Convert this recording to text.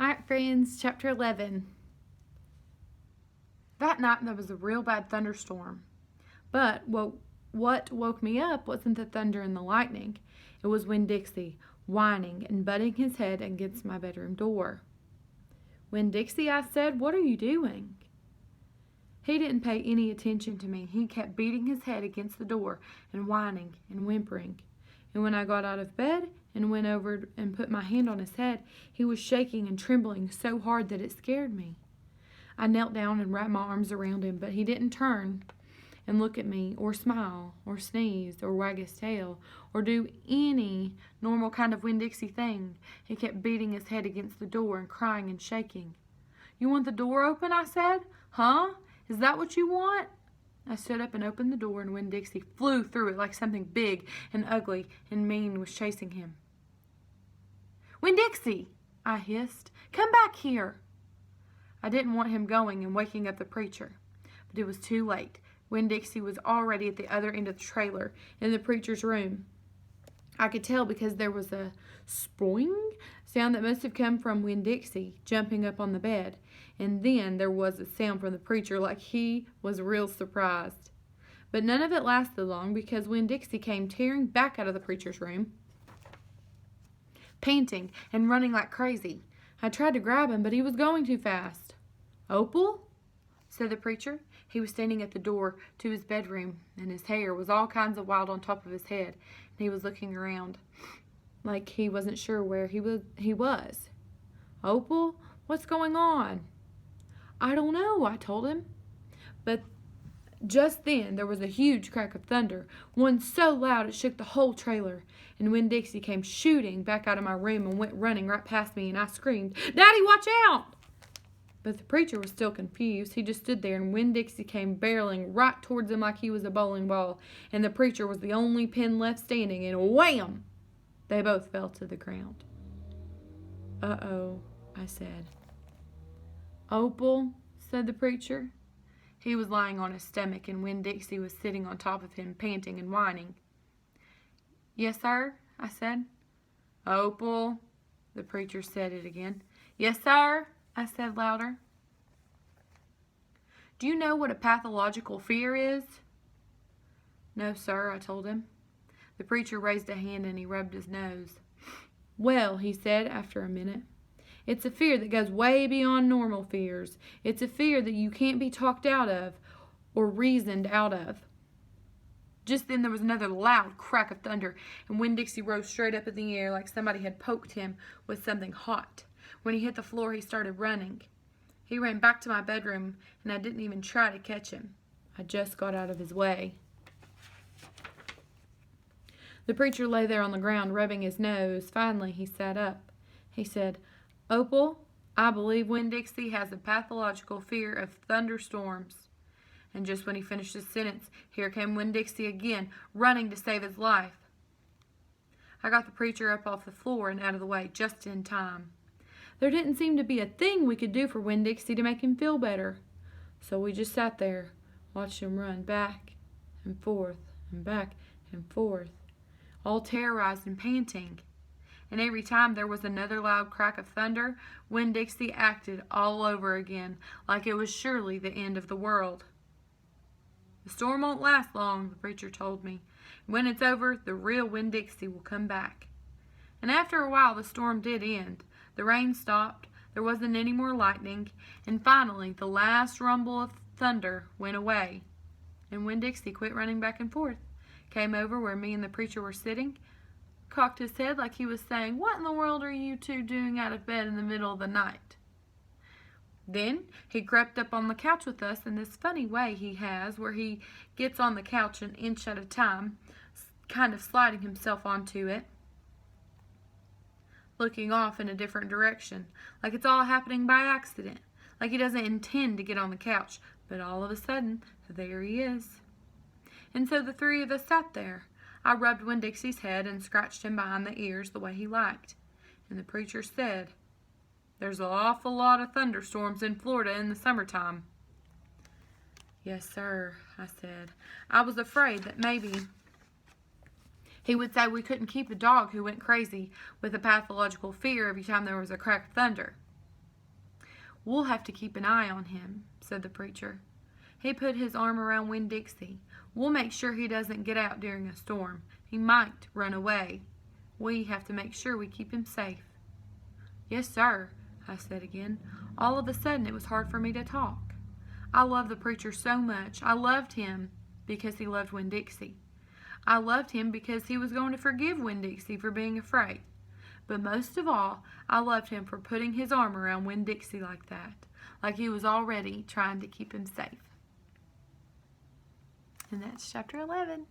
Alright, friends, chapter 11. That night there was a real bad thunderstorm. But what woke me up wasn't the thunder and the lightning. It was Winn-Dixie, whining and butting his head against my bedroom door. "Winn-Dixie," I said, "what are you doing?" He didn't pay any attention to me. He kept beating his head against the door and whining and whimpering. And when I got out of bed and went over and put my hand on his head, he was shaking and trembling so hard that it scared me. I knelt down and wrapped my arms around him, but he didn't turn and look at me or smile or sneeze or wag his tail or do any normal kind of Winn-Dixie thing. He kept beating his head against the door and crying and shaking. "You want the door open?" I said. "Huh? Is that what you want?" I stood up and opened the door, and Winn-Dixie flew through it like something big and ugly and mean was chasing him. "Winn-Dixie," I hissed, "come back here." I didn't want him going and waking up the preacher, but it was too late. Winn-Dixie was already at the other end of the trailer in the preacher's room. I could tell because there was a sploing sound that must have come from Winn-Dixie jumping up on the bed, and then there was a sound from the preacher like he was real surprised. But none of it lasted long because Winn-Dixie came tearing back out of the preacher's room, panting and running like crazy. I tried to grab him, but he was going too fast. "Opal?" said the preacher. He was standing at the door to his bedroom, and his hair was all kinds of wild on top of his head, and he was looking around like he wasn't sure where he was. "Opal, what's going on?" "I don't know," I told him. But just then there was a huge crack of thunder, one so loud it shook the whole trailer, and Winn-Dixie came shooting back out of my room and went running right past me, and I screamed, "Daddy, watch out!" But the preacher was still confused. He just stood there, and Winn-Dixie came barreling right towards him like he was a bowling ball, and the preacher was the only pin left standing, and wham! They both fell to the ground. "Uh-oh," I said. "Opal," said the preacher. He was lying on his stomach, and Winn-Dixie was sitting on top of him, panting and whining. "Yes, sir," I said. "Opal," the preacher said it again. "Yes, sir," I said louder. "Do you know what a pathological fear is?" "No, sir," I told him. The preacher raised a hand and he rubbed his nose. "Well," he said after a minute, "it's a fear that goes way beyond normal fears. It's a fear that you can't be talked out of or reasoned out of." Just then there was another loud crack of thunder, and Winn-Dixie rose straight up in the air like somebody had poked him with something hot. When he hit the floor, he started running. He ran back to my bedroom, and I didn't even try to catch him. I just got out of his way. The preacher lay there on the ground, rubbing his nose. Finally, he sat up. He said, "Opal, I believe Winn-Dixie has a pathological fear of thunderstorms." And just when he finished his sentence, here came Winn-Dixie again, running to save his life. I got the preacher up off the floor and out of the way just in time. There didn't seem to be a thing we could do for Winn-Dixie to make him feel better. So we just sat there, watched him run back and forth and back and forth, all terrorized and panting. And every time there was another loud crack of thunder, Winn-Dixie acted all over again, like it was surely the end of the world. "The storm won't last long," the preacher told me. "When it's over, the real Winn-Dixie will come back." And after a while, the storm did end. The rain stopped, there wasn't any more lightning, and finally the last rumble of thunder went away. And Winn-Dixie quit running back and forth, came over where me and the preacher were sitting, cocked his head like he was saying, "What in the world are you two doing out of bed in the middle of the night?" Then he crept up on the couch with us in this funny way he has, where he gets on the couch an inch at a time, kind of sliding himself onto it, looking off in a different direction, like it's all happening by accident, like he doesn't intend to get on the couch, but all of a sudden, there he is. And so the three of us sat there. I rubbed Winn-Dixie's head and scratched him behind the ears the way he liked. And the preacher said, "There's an awful lot of thunderstorms in Florida in the summertime." "Yes, sir," I said. I was afraid that maybe he would say we couldn't keep a dog who went crazy with a pathological fear every time there was a crack of thunder. "We'll have to keep an eye on him," said the preacher. He put his arm around Winn-Dixie. "We'll make sure he doesn't get out during a storm. He might run away. We have to make sure we keep him safe." "Yes, sir," I said again. All of a sudden it was hard for me to talk. I loved the preacher so much. I loved him because he loved Winn-Dixie. I loved him because he was going to forgive Winn-Dixie for being afraid. But most of all, I loved him for putting his arm around Winn-Dixie like that, like he was already trying to keep him safe. And that's chapter 11.